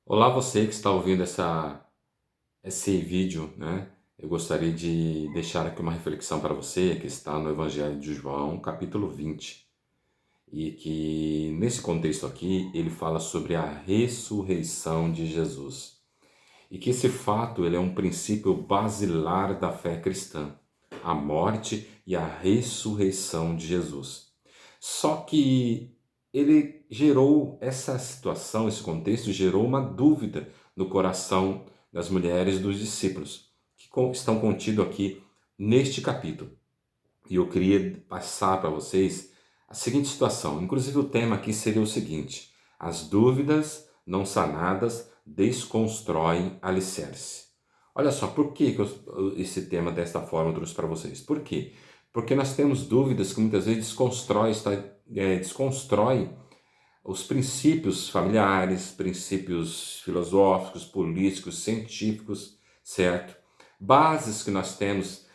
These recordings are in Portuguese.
Olá, você que está ouvindo esse vídeo, né? Eu gostaria de deixar aqui uma reflexão para você que está no Evangelho de João, capítulo 20, e que nesse contexto aqui ele fala sobre a ressurreição de Jesus. E que esse fato ele é um princípio basilar da fé cristã, a morte e a ressurreição de Jesus. Só que ele gerou essa situação, esse contexto gerou uma dúvida no coração das mulheres dos discípulos, que estão contidos aqui neste capítulo. E eu queria passar para vocês a seguinte situação. Inclusive o tema aqui seria o seguinte: as dúvidas não sanadas desconstroem alicerce. Olha só, por que esse tema desta forma eu trouxe para vocês? Por quê? Porque nós temos dúvidas que muitas vezes desconstrói os princípios familiares, princípios filosóficos, políticos, científicos, certo? Bases que nós temos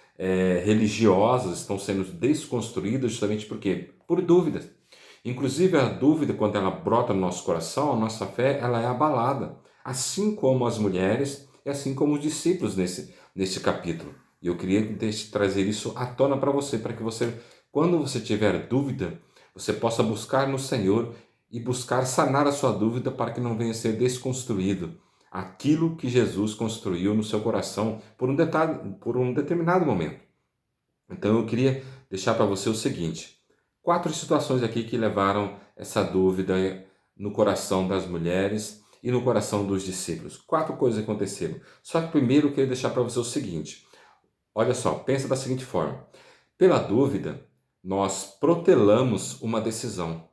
religiosas estão sendo desconstruídas justamente por quê? Por dúvidas. Inclusive a dúvida, quando ela brota no nosso coração, a nossa fé ela é abalada, assim como as mulheres e assim como os discípulos nesse capítulo. E eu queria trazer isso à tona para você, para que você, quando você tiver dúvida, você possa buscar no Senhor e buscar sanar a sua dúvida para que não venha a ser desconstruído aquilo que Jesus construiu no seu coração por um determinado momento. Então eu queria deixar para você o seguinte: quatro situações aqui que levaram essa dúvida no coração das mulheres e no coração dos discípulos. Quatro coisas aconteceram. Só que primeiro eu queria deixar para você o seguinte: olha só, pensa da seguinte forma. Pela dúvida, nós protelamos uma decisão.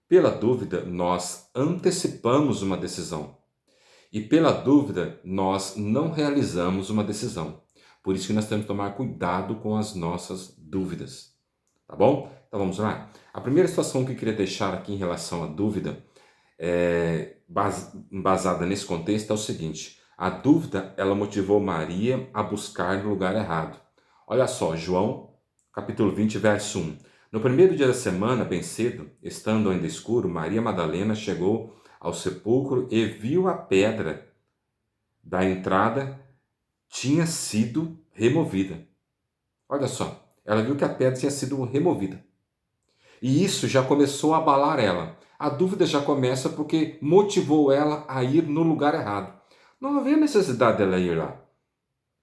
Pela dúvida, nós antecipamos uma decisão. E pela dúvida, nós não realizamos uma decisão. Por isso que nós temos que tomar cuidado com as nossas dúvidas. Tá bom? Então vamos lá. A primeira situação que eu queria deixar aqui em relação à dúvida, embasada nesse contexto, é o seguinte: a dúvida ela motivou Maria a buscar no lugar errado. Olha só, João, capítulo 20, verso 1. No primeiro dia da semana, bem cedo, estando ainda escuro, Maria Madalena chegou ao sepulcro e viu a pedra da entrada tinha sido removida. Olha só, ela viu que a pedra tinha sido removida. E isso já começou a abalar ela. A dúvida já começa porque motivou ela a ir no lugar errado. Não havia necessidade dela ir lá,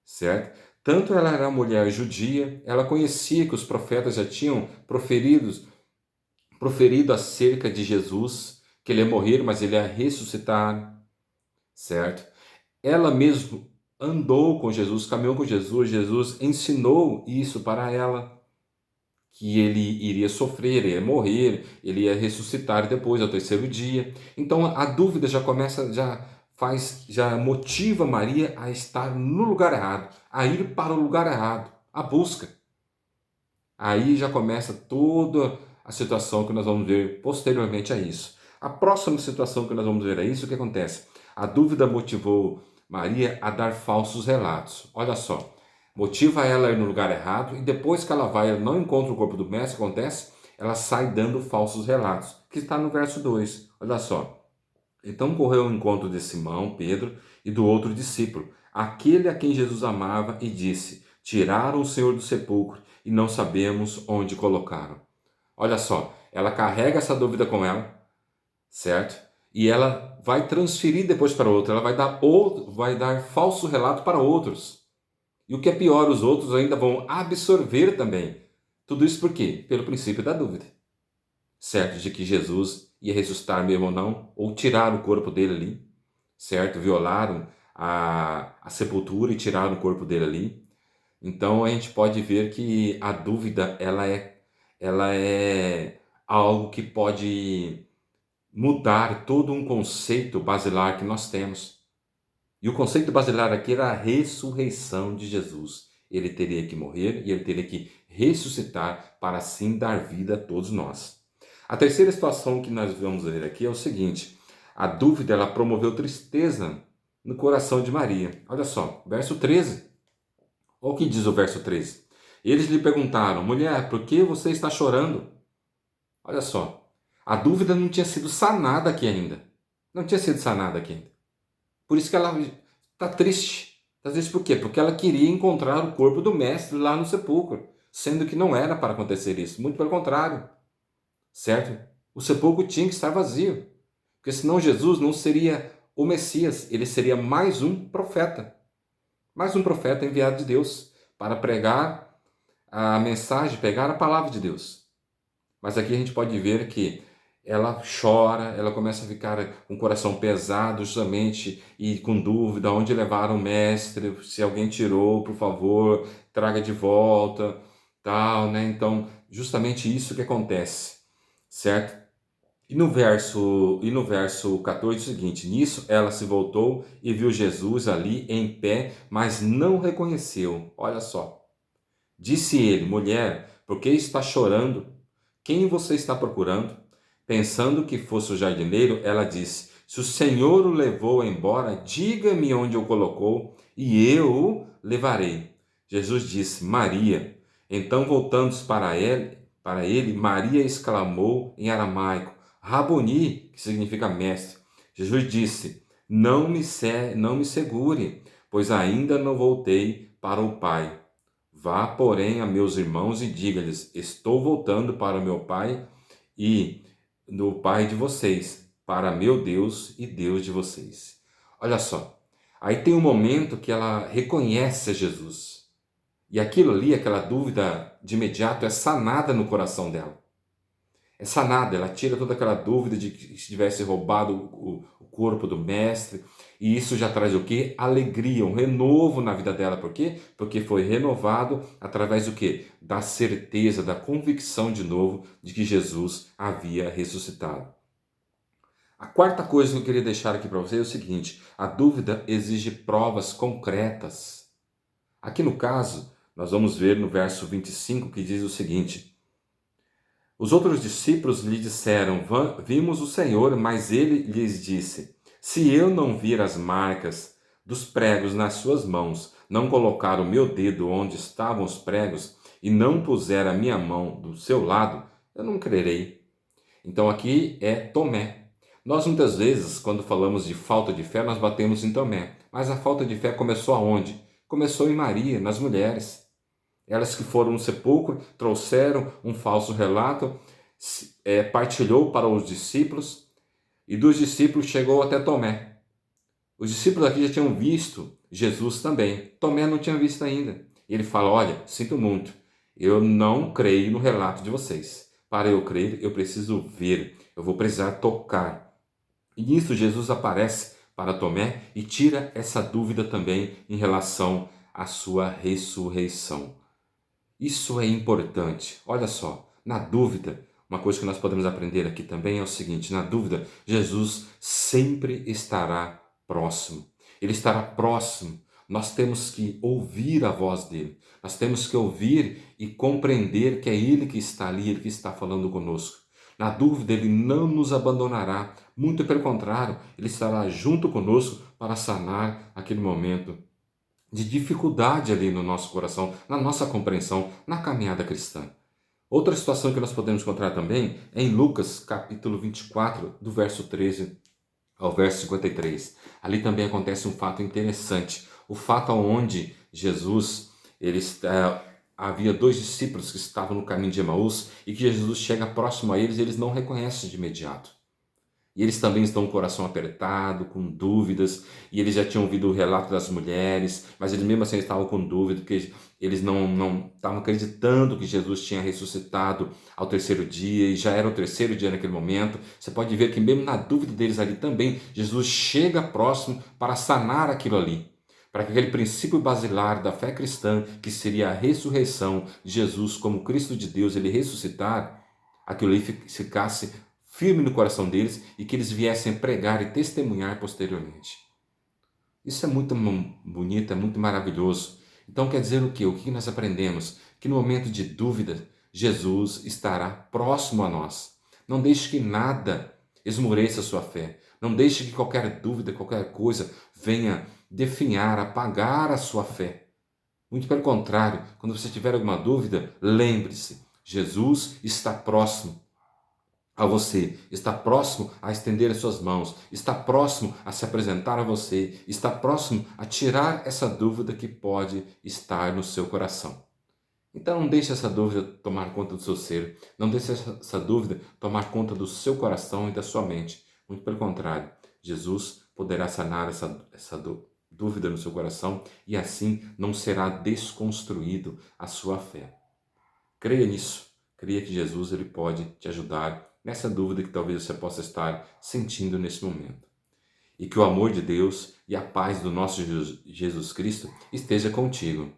certo? Tanto ela era mulher judia, ela conhecia que os profetas já tinham proferido acerca de Jesus, que ele ia morrer, mas ele ia ressuscitar, certo? Ela mesmo andou com Jesus, caminhou com Jesus, Jesus ensinou isso para ela, que ele iria sofrer, ele ia morrer, ele ia ressuscitar depois ao terceiro dia. Então a dúvida já começa, já motiva Maria a estar no lugar errado, a ir para o lugar errado, a busca. Aí já começa toda a situação que nós vamos ver posteriormente a isso. A próxima situação que nós vamos ver é isso, o que acontece? A dúvida motivou Maria a dar falsos relatos. Olha só, motiva ela a ir no lugar errado e depois que ela vai, ela não encontra o corpo do mestre, o que acontece? Ela sai dando falsos relatos, que está no verso 2. Olha só. Então correu ao encontro de Simão, Pedro e do outro discípulo, aquele a quem Jesus amava, e disse: Tiraram o Senhor do sepulcro e não sabemos onde colocaram. Olha só, ela carrega essa dúvida com ela, certo? E ela vai transferir depois para outra, ela vai dar falso relato para outros. E o que é pior, os outros ainda vão absorver também. Tudo isso por quê? Pelo princípio da dúvida, certo? De que Jesus ia ressuscitar mesmo ou não, ou tirar o corpo dele ali, certo? Violaram a sepultura e tiraram o corpo dele ali. Então a gente pode ver que a dúvida ela é algo que pode mudar todo um conceito basilar que nós temos. E o conceito basilar aqui era a ressurreição de Jesus. Ele teria que morrer e ele teria que ressuscitar para assim dar vida a todos nós. A terceira situação que nós vamos ver aqui é o seguinte: a dúvida ela promoveu tristeza no coração de Maria. Olha só, verso 13. Olha o que diz o verso 13. Eles lhe perguntaram: mulher, por que você está chorando? Olha só, a dúvida não tinha sido sanada aqui ainda. Não tinha sido sanada aqui ainda. Por isso que ela está triste. Está triste por quê? Porque ela queria encontrar o corpo do mestre lá no sepulcro, sendo que não era para acontecer isso. Muito pelo contrário, certo? O sepulcro tinha que estar vazio, porque senão Jesus não seria o Messias, ele seria mais um profeta enviado de Deus para pregar a mensagem, pegar a palavra de Deus. Mas aqui a gente pode ver que ela chora, ela começa a ficar com o coração pesado justamente e com dúvida onde levaram o mestre, se alguém tirou, por favor, traga de volta, tal, né? Então, justamente isso que acontece, certo? E no verso 14 é o seguinte: nisso ela se voltou e viu Jesus ali em pé, mas não reconheceu. Olha só. Disse ele: mulher, por que está chorando? Quem você está procurando? Pensando que fosse o jardineiro, ela disse: se o Senhor o levou embora, diga-me onde o colocou, e eu o levarei. Jesus disse: Maria. Então, voltando-se para ele, Maria exclamou em aramaico: Raboni, que significa mestre. Jesus disse: não me segure, pois ainda não voltei para o Pai. Vá, porém, a meus irmãos e diga-lhes: estou voltando para o meu Pai e do Pai de vocês, para meu Deus e Deus de vocês. Olha só, aí tem um momento que ela reconhece a Jesus. E aquilo ali, aquela dúvida de imediato é sanada no coração dela. É sanada, ela tira toda aquela dúvida de que tivesse roubado o corpo do mestre, e isso já traz o quê? Alegria, um renovo na vida dela. Por quê? Porque foi renovado através do quê? Da certeza, da convicção de novo de que Jesus havia ressuscitado. A quarta coisa que eu queria deixar aqui para você é o seguinte: a dúvida exige provas concretas. Aqui no caso, nós vamos ver no verso 25 que diz o seguinte: os outros discípulos lhe disseram: vimos o Senhor, mas ele lhes disse: se eu não vir as marcas dos pregos nas suas mãos, não colocar o meu dedo onde estavam os pregos e não puser a minha mão do seu lado, eu não crerei. Então aqui é Tomé. Nós muitas vezes, quando falamos de falta de fé, nós batemos em Tomé. Mas a falta de fé começou aonde? Começou em Maria, nas mulheres. Elas que foram no sepulcro, trouxeram um falso relato, partilhou para os discípulos, e dos discípulos chegou até Tomé. Os discípulos aqui já tinham visto Jesus também. Tomé não tinha visto ainda. E ele fala: olha, sinto muito, eu não creio no relato de vocês. Para eu crer, eu preciso ver, eu vou precisar tocar. E nisso Jesus aparece para Tomé e tira essa dúvida também em relação à sua ressurreição. Isso é importante. Olha só, na dúvida, uma coisa que nós podemos aprender aqui também é o seguinte: na dúvida, Jesus sempre estará próximo. Ele estará próximo. Nós temos que ouvir a voz dele. Nós temos que ouvir e compreender que é ele que está ali, ele que está falando conosco. Na dúvida, ele não nos abandonará. Muito pelo contrário, ele estará junto conosco para sanar aquele momento de dificuldade ali no nosso coração, na nossa compreensão, na caminhada cristã. Outra situação que nós podemos encontrar também é em Lucas, capítulo 24, do verso 13 ao verso 53. Ali também acontece um fato interessante. O fato onde Jesus, havia dois discípulos que estavam no caminho de Emaús e que Jesus chega próximo a eles e eles não reconhecem de imediato. E eles também estão com o coração apertado, com dúvidas, e eles já tinham ouvido o relato das mulheres, mas eles mesmo assim estavam com dúvida, porque eles não estavam acreditando que Jesus tinha ressuscitado ao terceiro dia, e já era o terceiro dia naquele momento. Você pode ver que mesmo na dúvida deles ali também, Jesus chega próximo para sanar aquilo ali, para que aquele princípio basilar da fé cristã, que seria a ressurreição de Jesus como Cristo de Deus, ele ressuscitar, aquilo ali ficasse firme no coração deles e que eles viessem pregar e testemunhar posteriormente. Isso é muito bonito, é muito maravilhoso. Então quer dizer o quê? O que nós aprendemos? Que no momento de dúvida, Jesus estará próximo a nós. Não deixe que nada esmoreça a sua fé. Não deixe que qualquer dúvida, qualquer coisa venha definhar, apagar a sua fé. Muito pelo contrário, quando você tiver alguma dúvida, lembre-se, Jesus está próximo a você, está próximo a estender as suas mãos, está próximo a se apresentar a você, está próximo a tirar essa dúvida que pode estar no seu coração. Então não deixe essa dúvida tomar conta do seu ser, não deixe essa dúvida tomar conta do seu coração e da sua mente. Muito pelo contrário, Jesus poderá sanar essa dúvida no seu coração e assim não será desconstruído a sua fé. Creia nisso, creia que Jesus ele pode te ajudar nessa dúvida que talvez você possa estar sentindo nesse momento. E que o amor de Deus e a paz do nosso Jesus Cristo esteja contigo.